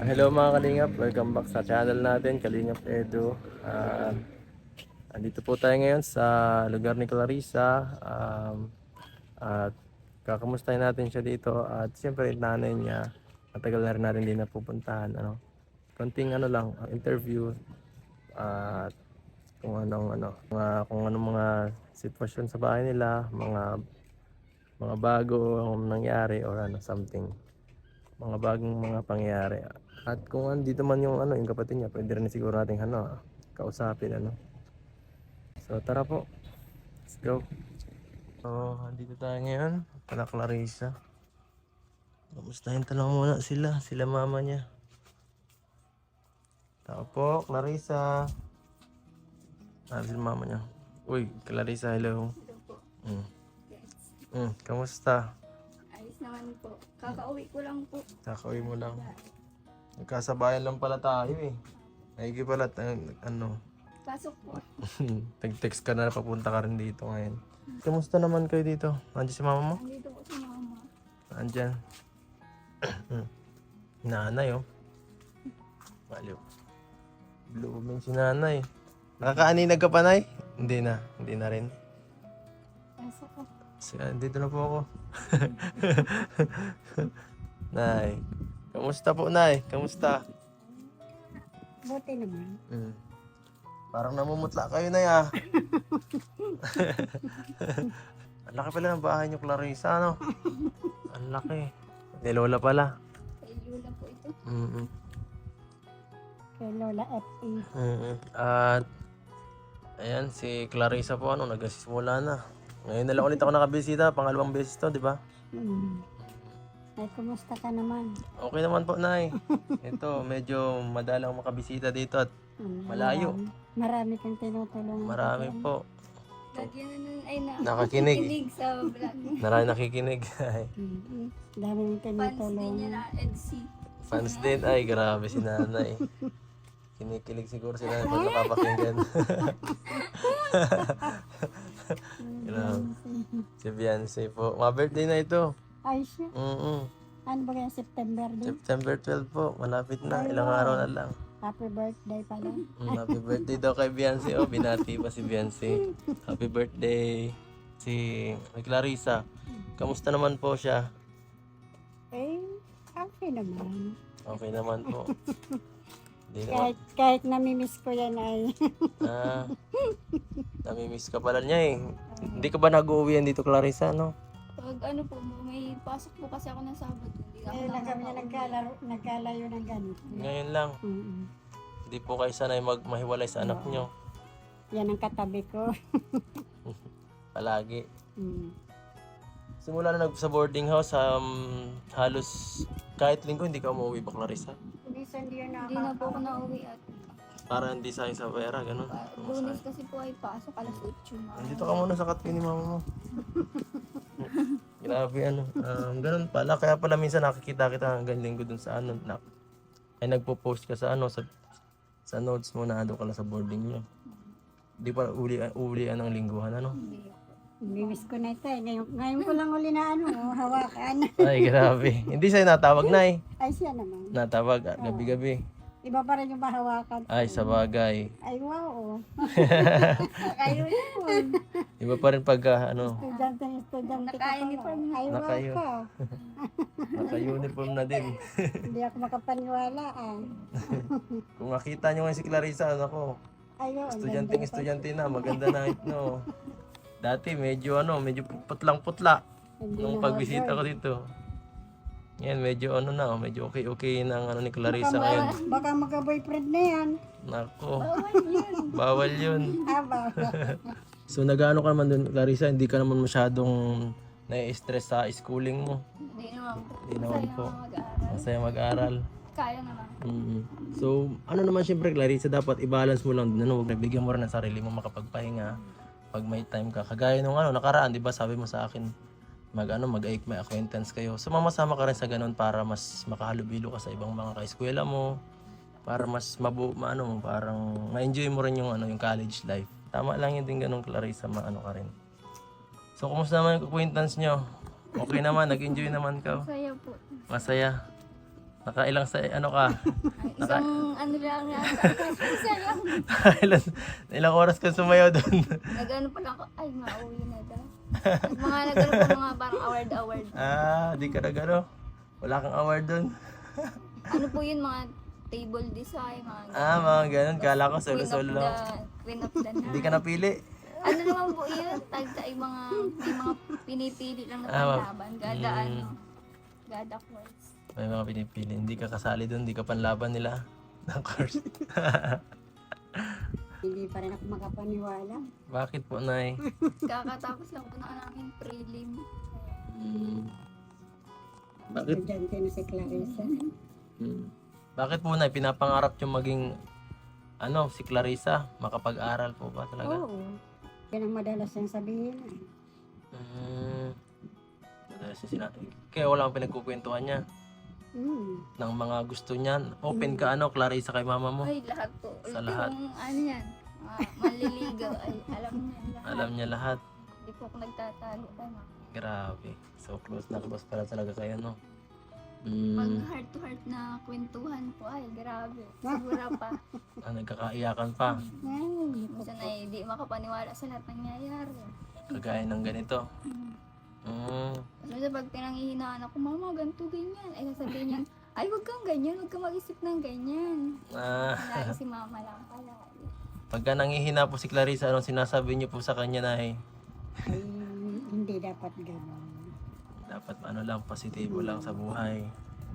Hello mga Kalingap, welcome back sa channel natin, Kalingap Edu. Andito po tayo ngayon sa lugar ni Clarissa. At kakamustahin natin siya dito. At siyempre yung nanay niya, matagal na rin natin din napupuntahan. Konting interview. At kung anong mga sitwasyon sa bahay nila, mga bago ang nangyari or something. Mga bagong mga pangyayari. At kung andito man yung kapatid niya, pwede rin siguro nating kausapin So tara po. Let's go. So, andito tayo ngayon, kala Clarissa. Kamustahin lang muna sila mama niya. Tao po, Clarissa. Sila mama niya. Uy, Clarissa, hello. Kamusta? Ayos naman po. Kakauwi ko lang po. Kakauwi mo lang. Nagkasabayan lang pala tayo eh. Maigi pala, Pasok po. Tag-text ka na papunta ka rin dito ngayon. Kamusta naman kayo dito? Andiyan si mama mo? Andito po si mama. Andiyan. Nanay oh. Baliw. Blooming si nanay. Nakakaaninag ka pa, Nay? Hindi na rin. Pasok po. Dito na po ako. Nay. Kamusta po, Nay? Kamusta? Buti naman. Parang namumutla kayo, Nay ah. Ang laki pala ng bahay niyo, Clarissa, ano? Ang laki. Ni Lola pala. Kay Lola po ito. Kay Lola F.E. At ayan, si Clarissa po, nagsisimula na. Ngayon na lang ulit ako nakabisita, pangalawang beses to, di ba? Ay, kumusta ka naman? Okay naman po, Nay. Ito, medyo madalang makabisita dito at malayo. Marami kang tinutulungan. Marami po. Lagi na nun ay Nakakinig. nakikinig sa vlog. Marami nakikinig. Dami mong Fans din niya tinutulungan. na EDC. Fans din. Ay, grabe si nanay. Kinikilig siguro si nanay pag napapakinggan. Grabe. Si Beyonce po. Ma-birthday na ito. Ay, siya. Ano ba kaya September din? September 12 po. Malapit na. Ilang araw na lang. Happy birthday pala. Happy birthday daw kay Beyonce. Oh, binati pa si Beyonce. Happy birthday. Si Clarissa. Kamusta naman po siya? Eh, okay naman. Okay naman po. Hindi naman. Kahit namimiss ko yan ay. Namimiss ka pala niya eh. Hindi ka ba nag-uwian dito, Clarissa, no? Pag po, may pasok po kasi ako ng Sabado. Hindi ako Ngayon lang kami nagkalayo ng ganito. Ngayon lang. Hindi po kayo sanay mahiwalay sa anak nyo. Yan ang katabi ko. Palagi. Simula na sa boarding house, halos kahit linggo hindi ka umuwi ba, Clarissa? Hindi yun Hindi na po ako nauwi at Para hindi sayang sa pera, ganun. Lunes kasi po ay pasok alas 8 na. Andito ka muna sa katwi ni mama mo. Grabe ganun pala. Kaya pala minsan nakikita kita hanggang linggo dun sa ay nagpo-post ka sa sa notes mo na doon ka lang sa boarding nyo. Hindi pa ulian ng lingguhan, Namimiss ko na ito eh. Ngayon ko lang uli na hawakan. Ay, grabe. Hindi sa'yo natawag, Nay. Ay, siya naman. Natawag, gabi-gabi. Iba pa rin yung mahawakan. Ay, sa bagay. Ay, wow. Kayo yun. Iba pa rin pag, Estudyante Naka-uniform na. Ay, wow Naka-u- ka. naka-uniform na din. Hindi ako makapaniwala Kung makita nyo ngayon si Clarissa, Ayun. estudyante na, maganda na no. Dati medyo putlang-putla nung pagbisita ko dito. Yan, medyo medyo okay na ang ni Clarissa ngayon. Baka magka-boyfriend na yan. Nako, bawal yun. Aba. So nag-ano ka naman dun, Clarissa, hindi ka naman masyadong nai-stress sa schooling mo. Hindi naman po. Hindi naman po. Mag-aaral. Masaya mag-aral. Kaya naman. So, naman siyempre, Clarissa, dapat i-balance mo lang din. Huwag bigyan mo rin ng sarili mo makapagpahinga pag may time ka. Kagaya nung nakaraan, di ba, sabi mo sa akin, mag-make may acquaintance kayo. So, mamasama ka rin sa ganun para mas makahalubilo ka sa ibang mga kaeskwela mo. Para mas parang ma-enjoy mo rin yung college life. Tama lang yun din ganun, Clarissa, ka rin. So, kumusta naman yung acquaintance nyo? Okay naman, nag-enjoy naman ka? Masaya po. Masaya. Nakailang sa ano ka? Ay, isang ano lang yata. Isa lang. ilang oras ka sumayaw doon? Nag-ano pa lang ako, ay mauwi na daw. Mga nag-ano po mga parang award. Di ka nagano? Wala kang award doon? Ano po yun, mga table design, mga Mga ganun. Kala ko solo-solo lang. Queen of the Hindi night. ka napili. Ano naman po yun? May mga pinipili lang na panlaban. Gada gada course. May mga pinipili. Hindi ka kasali doon. Hindi ka panlaban nila ng course. Hindi pa rin ako makapaniwala. Bakit po, Nay? Kakatapos lang po ng aking prelim. Bakit? Estudyante na si Clarissa. Bakit po, Nay? Pinapangarap yung maging si Clarissa? Makapag-aral po ba talaga? Oo. Yan ang madalas niyang sabihin. Madalas yung kaya wala kang pinagkukwentuhan niya ng mga gusto niya. Open ka Clarissa kay mama mo. Ay, lahat po. Sa lahat. Yung ano yan, manliligaw, ay alam niya lahat. Alam niya lahat. Hindi po ako nagtatalo. Tama. Grabe. So close na close pala talaga kayo, no? Pag heart to heart na kwentuhan po, ay grabe. Sigura pa. Nagkakaiyakan pa. Ay, Minsan ay di makapaniwala sa lahat ng nangyayari. Kagaya ng ganito. Kasi pag pinanghihinaan ako, mama, ganito, ganyan. Ay, sasabihin niya, ay, huwag kang ganyan, huwag kang mag-isip ng ganyan. Lagi si mama lang pala. Pagka nangihina po si Clarissa, anong sinasabi niyo po sa kanya na ay, hindi dapat gano'n. dapat lang, positibo lang sa buhay.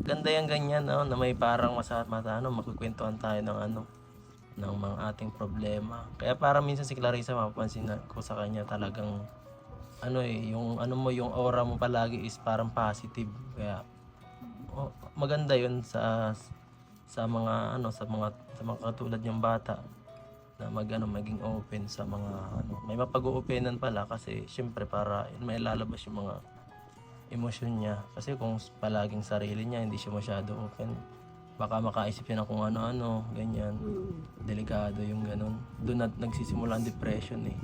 Ganda yung ganyan, na may parang magkukwentuhan tayo ng mga ating problema. Kaya parang minsan si Clarissa, mapapansin ko sa kanya talagang, yung aura mo palagi is parang positive. Kaya, maganda yun sa mga katulad yung bata na maging open sa mga may mapag-oopenan pala kasi syempre para may lalabas yung mga emosyon niya. Kasi kung palaging sarili niya, hindi siya masyado open, baka makaisip siya ng kung ano-ano, ganyan. Delikado yung ganun. Doon nagsisimula ang depression eh.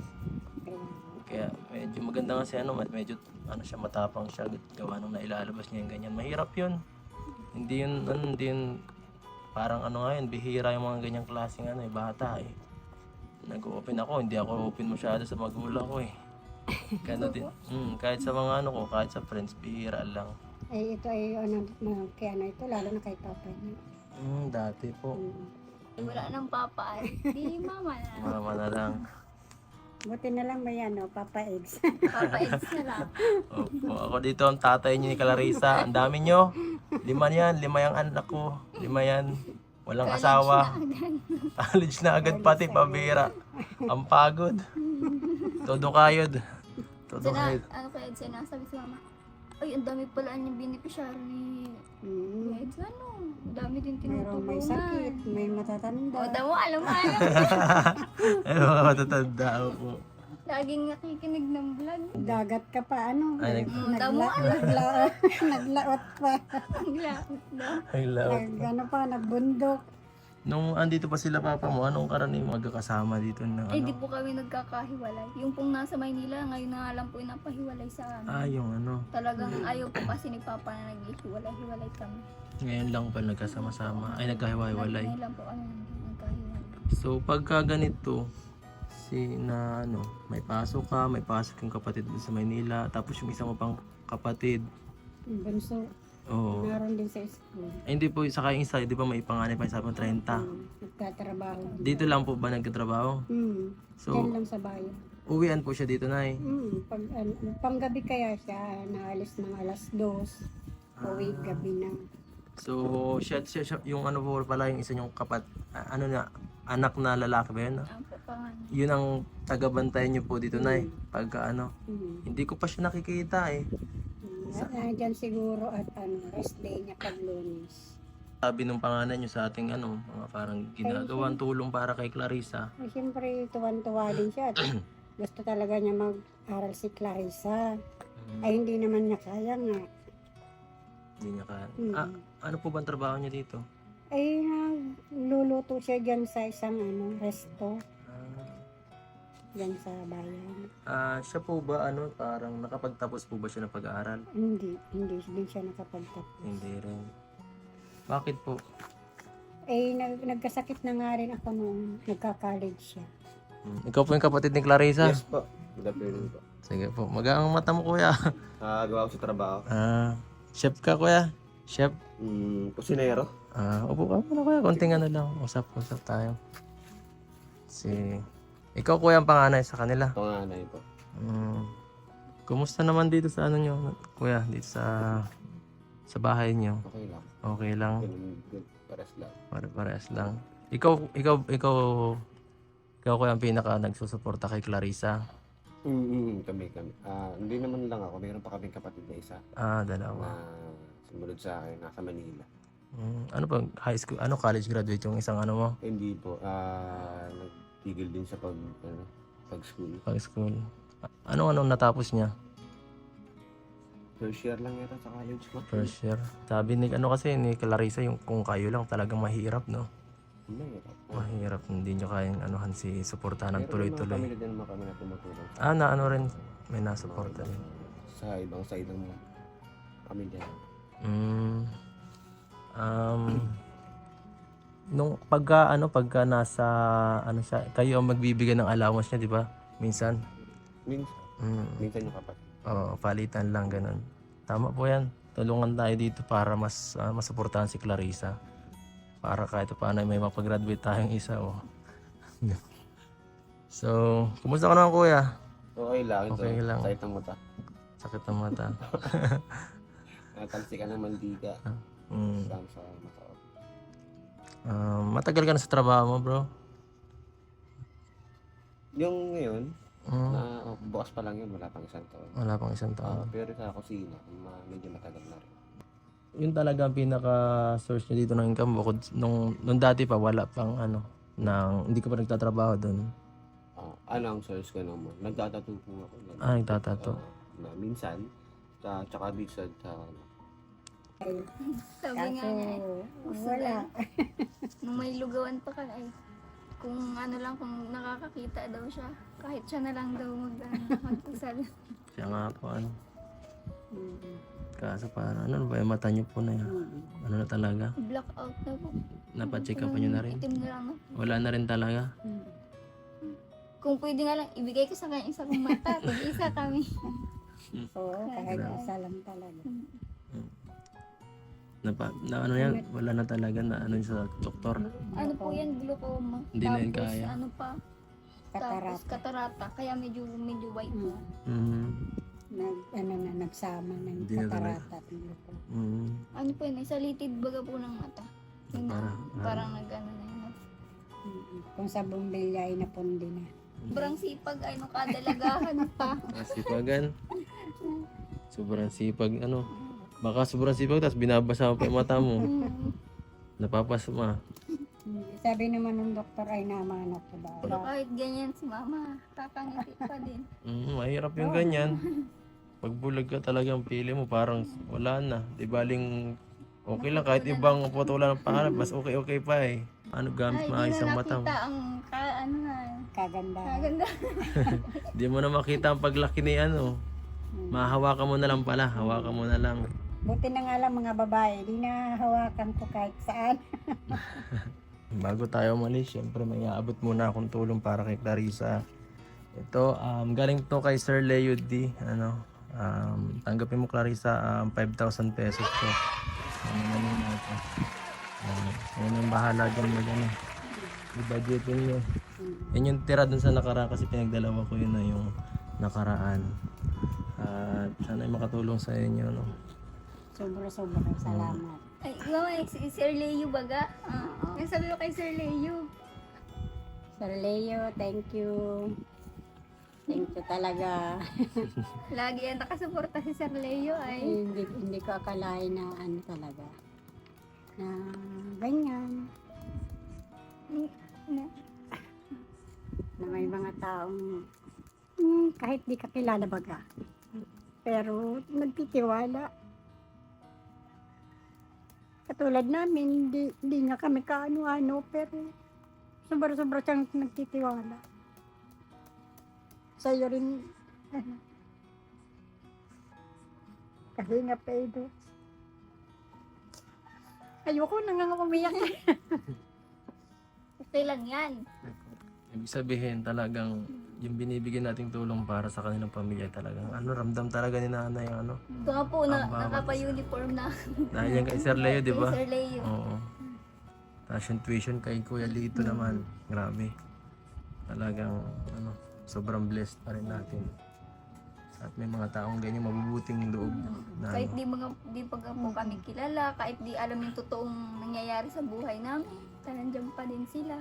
Kaya medyo maganda kasi medyo siya, matapang siya, gawa nung nailalabas niya yung ganyan. Mahirap yun. Hindi yun parang ngayon, bihira yung mga ganyang klaseng bata eh. Nag-open ako, hindi ako open masyado sa magulang ko eh. Gano'n din. Kahit sa mga kahit sa friends, bihira lang. Ay, ito ay kaya ito, lalo na kay papa niya. Dati po. Wala nang papa ay, di mama na. Mama na lang. Buti na lang may Papa Eggs. Papa Eds na lang. Opo, ako dito ang tatay niyo ni Clarissa. Ang dami niyo. 5 yan, 5 yung anak ko. 5 yan. Walang asawa. College na agad pati, pabira. Ang pagod. Todo kayod. Ano kaya Eds, sinasabi sa mama, ay, ang dami pala niyang beneficiary. Eds, ang dami din Mayroong tinutulungan. may sakit, may matatanda. O, damo, alam mo. Ay, mga matatanda po. Laging nakikinig ng vlog. Dagat ka pa, Ay, naglaot pa. Ang lapit daw. Nagbundok. Nung andito pa sila papa mo, anong karaniwang magkakasama dito na Eh, di po kami nagkakahiwalay. Yung pong nasa Maynila, ngayon na alam po yung napahiwalay sa amin. yung Talagang ayaw po kasi ni Papa na naghihiwalay-hiwalay kami. Ngayon lang pa nagkasama-sama. Ay, nagkahiwa-hiwalay. Ngayon lang po kami nagkahiwalay. So, pagka ganito, may pasok ka, may pasok yung kapatid mo sa Maynila, tapos yung isa mo pang kapatid, Bunso, oo. naroon din sa school. Ay, hindi po, saka yung isa, di ba may panganay pa sa 30? Nagtatrabaho. Dito lang po ba nagtatrabaho? So, Yan lang sa bayan. uwian po siya dito, Nay. Panggabi kaya siya, naalis ng alas 2. Uwi gabi na. So, siya yung po pala yung isa yung anak na lalaki ba yun? Ang papangan. Yun ang tagabantayan niyo po dito, Nay. Pagka hindi ko pa siya nakikita eh. Diyan siguro at rest day niya pag Lunes. Sabi nung pangalan niyo sa ating mga parang ginagawang tulong para kay Clarissa. Ay, siyempre, tuwan-tuwa din siya. Gusto talaga niya mag-aral si Clarissa. Ay, hindi naman niya kaya nga. Hindi niya kaya. Ano po bang trabaho niya dito? Ay, luluto siya dyan sa isang resto. Dyan sa bayan. Siya po ba parang nakapagtapos po ba siya ng pag-aaral? Hindi din siya nakapagtapos. Hindi rin. Bakit po? Nagkasakit na nga rin ako nung nagka-college siya. Ikaw po yung kapatid ni Clarissa? Yes po. Good afternoon po. Sige po. Magaan ang mata mo, kuya. Gawa ko sa trabaho. Chef ka, kuya? Chef? Kusinero. Upo ka muna, kuya. Konting ano lang. Usap-usap tayo. Ikaw, kuya, ang panganay sa kanila. Panganay po. Kumusta naman dito sa ano nyo, kuya? Dito sa bahay nyo? Okay lang. Okay lang? Good. Pares lang. Parehas lang. Ikaw kuya ang pinaka nagsusuporta kay Clarissa. Kami. Hindi naman lang ako. Mayroon pa kaming kapatid na isa Dalawa. na sumunod sa akin. Nasa Manila. Ano pa, high school, college graduate yung isang ano mo? Hindi po. Nagtigil din sa pag-school. Pag-school. Anong natapos niya? First year lang yata sa college ko. First year. Sabi ni ni Clarissa, yung kung kayo lang talagang mahirap, no? Mahirap, hindi nyo kayang suportahan ng tuloy-tuloy. Pamilya din naman kami na tumutulong. Rin, may nasuporta din. Sa ibang side ng pamilya. Nung pagka nasa siya, kayo ang magbibigay ng allowance niya, di ba? Minsan. Minsan yung kapatid. Oo, palitan lang ganun. Tama po yan. Tulungan tayo dito para mas masuportahan si Clarissa. Para kahit paano may mapag-graduate tayong isa. So, kumusta ka naman, kuya? Okay lang. Okay lang. Sakit ng mata. Sakit ng mata. Natalsi ka ng mantika. Saan sa mata. Matagal ka na sa trabaho mo, bro? Yung ngayon, bukas pa lang yun, wala pang isang taon. Wala pang isang taon. Pero sa kusina, medyo matagal na rin. Yun talaga ang pinaka-source nyo dito ng income bukod nung dati pa wala pang hindi ka pa nagtatrabaho doon. Ang source ko naman? Nagtatato po ako. Nagtatato. Na minsan, tsaka minsan sa Sabi nga niya Wala. nung may lugawan pa ka kung kung nakakakita daw siya, kahit siya na lang daw magpasal. Siya nga po Kaso parang ba yung mata nyo po na yan? Na talaga? Blackout na po. Napacheck up nyo na rin? Itim na lang. Wala na rin talaga? Kung pwede nga lang, ibigay ko sa kanya isa kong mata. Pag-isa kami. Oo, kahit isa lang talaga. Wala na talaga na sa doktor. Ano po yan, glaucoma. Hindi na yun Tapos kaya. Tapos katarata. Kaya medyo white na. Nagsama ng Hindi na talaga. katarata at lupo. Ano po yun, sa litid baga po ng mata. Yun na, parang nag-ano na yun. Kung sa bumbilya ay napundi na. Sobrang sipag, kadalagahan pa. Sipagan. Sobrang sipag, Baka sobrang sipag, tapos binabasa mo pa yung mata mo. Napapasma. Sabi naman ng doktor ay namanap ko ba? Kahit ganyan si mama, kakangiti pa din. Mahirap yung ganyan. Pag bulag ka talagang pili mo, parang wala na. Di baling okay lang, kahit ibang photo wala ng pangarap, mas okay pa eh. Gamit maayos ang mata mo. Kaganda. Kaganda. Di mo na makita ang paglaki ni Mahawakan mo na lang pala, hawakan mo na lang. Buti na nga lang mga babae, di na hawakan ko kahit saan. Bago tayo umalis, syempre may aabot muna akong tulong para kay Clarissa. Ito, galing to kay Sir Leo D. Tanggapin mo Clarissa, 5,000 pesos ko. Yan ang bahala dyan mo dyan. I-budgetin nyo. Yan yung tira dun sa nakaraan kasi pinagdalawa ko yun na yung nakaraan. At sana ay makatulong sa inyo. Sobra-sobra salamat. Ay, mama, si Sir Leo baga? Yung sabi ko kay Sir Leo. Sir Leo, thank you. Thank you talaga. Lagi yan nakasuporta si Sir Leo ay. Hindi ko akalain na talaga. Na ganyan. Na may mga taong kahit di kakilala baga. Pero nagtitiwala. Katulad namin, hindi nga kami kaano-ano, pero sobra-sobra siyang nagtitiwala. Sa'yo rin, Kalinga Pedro. Ayoko na nga umiyak. Okay lang yan. Ibig sabihin talagang yung binibigyan nating tulong para sa kanilang pamilya talagang ramdam talaga ni nanay yung Ito nga po, Ang bawat nakapa-uniform na. dahil yan kay Sir Leo, di ba? Sir Leo. Oo. Tapos yung tuition kay Kuya Lito naman, grabe. Talagang sobrang blessed pa rin natin. At may mga taong ganyan mabubuting loob na Kahit di pa po kami kilala, kahit di alam yung totoong nangyayari sa buhay namin, nandiyan pa din sila.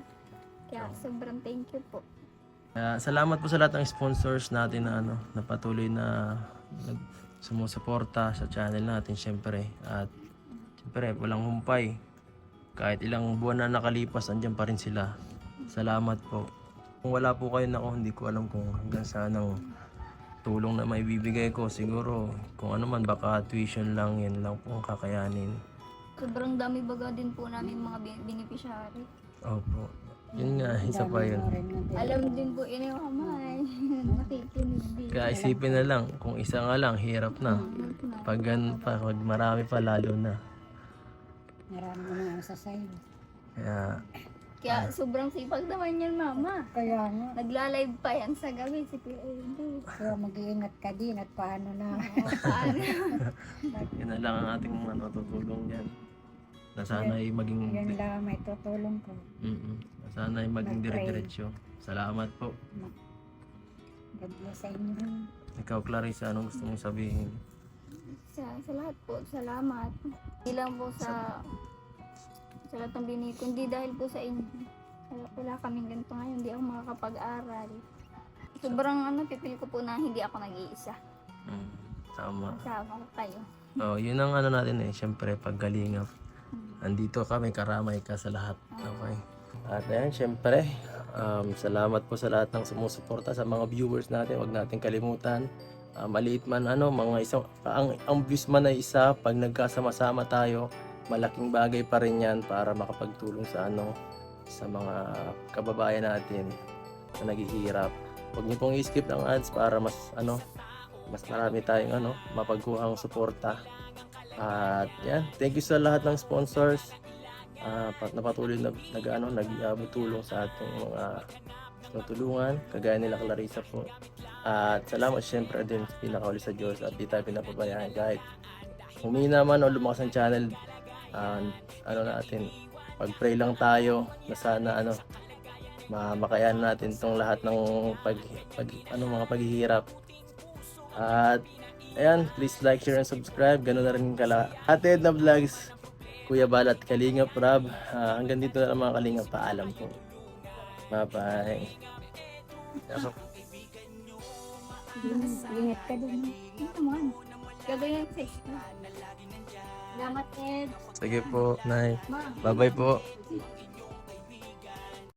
Kaya sobrang thank you po. Kaya salamat po sa lahat ng sponsors natin na na patuloy na sumusuporta sa channel natin syempre. At syempre walang humpay. Kahit ilang buwan na nakalipas, andyan pa rin sila. Salamat po. Kung wala po kayo nako, hindi ko alam kung hanggang saan ang tulong na maibibigay ko. Siguro kung ano man, baka tuition lang, yan lang po ang kakayanin. Sobrang dami baga din po namin mga beneficiary. Opo. Yun nga, isa pa yun. Alam din po ini mamay. Nakikinig din. Kaya isipin na lang, kung isa nga lang, hirap na. Pag marami pa, lalo na. Marami na sa sa'yo. Kaya sobrang sipag naman yan, mama. Kaya nga. Nagla-live pa yan sa gabi si Kuya Edo. Kaya mag-iingat ka din at paano na. Paano? Yun na lang ang ating tutulong dyan. Na sana ay maging... Yan lang may tutulong ko. Na sana ay maging Mag-pray. dire-diretso. Salamat po. God bless sa inyo. Ikaw, Clarissa, anong gusto mong sabihin? Sa lahat po, salamat. Hindi lang po sa lahat ng binito. Hindi dahil po sa inyo. Wala kaming ganito ngayon. Hindi ako makakapag-aral. Sobrang pipil ko po na hindi ako nag-iisa. Tama. Kasama ko kayo. Yun ang natin syempre paggalingap. Andito kami, karamay ka sa lahat. Okay. At ayan, syempre, salamat po sa lahat ng sumusuporta sa mga viewers natin. Huwag natin kalimutan. Maliit man ang views man ay isa, pag nagkasama-sama tayo, malaking bagay pa rin yan para makapagtulong sa sa mga kababayan natin na naghihirap. Huwag niyo pong i-skip ang ads para mas marami tayong mapagkuhang suporta. At yan, thank you sa lahat ng sponsors na patuloy na nagtulong sa ating mga tutulungan, kagaya nila Clarissa po. At salamat syempre din pinakauli sa Diyos at di tayo pinapabayaan kahit humina man o lumakas ang channel. Natin, pag-pray lang tayo na sana makayanan natin itong lahat ng mga paghihirap. At ayan, please like, share, and subscribe. Ganun na rin Hatid na Vlogs, Kuya Bal at Kalingap Rob. Hanggang dito na lang mga Kalingap, paalam po. Bye-bye. Ingat ka din. Ano naman? Gagawin yung face ko. Salamat, Ed. Sige po, Nay. Ma. Bye-bye po.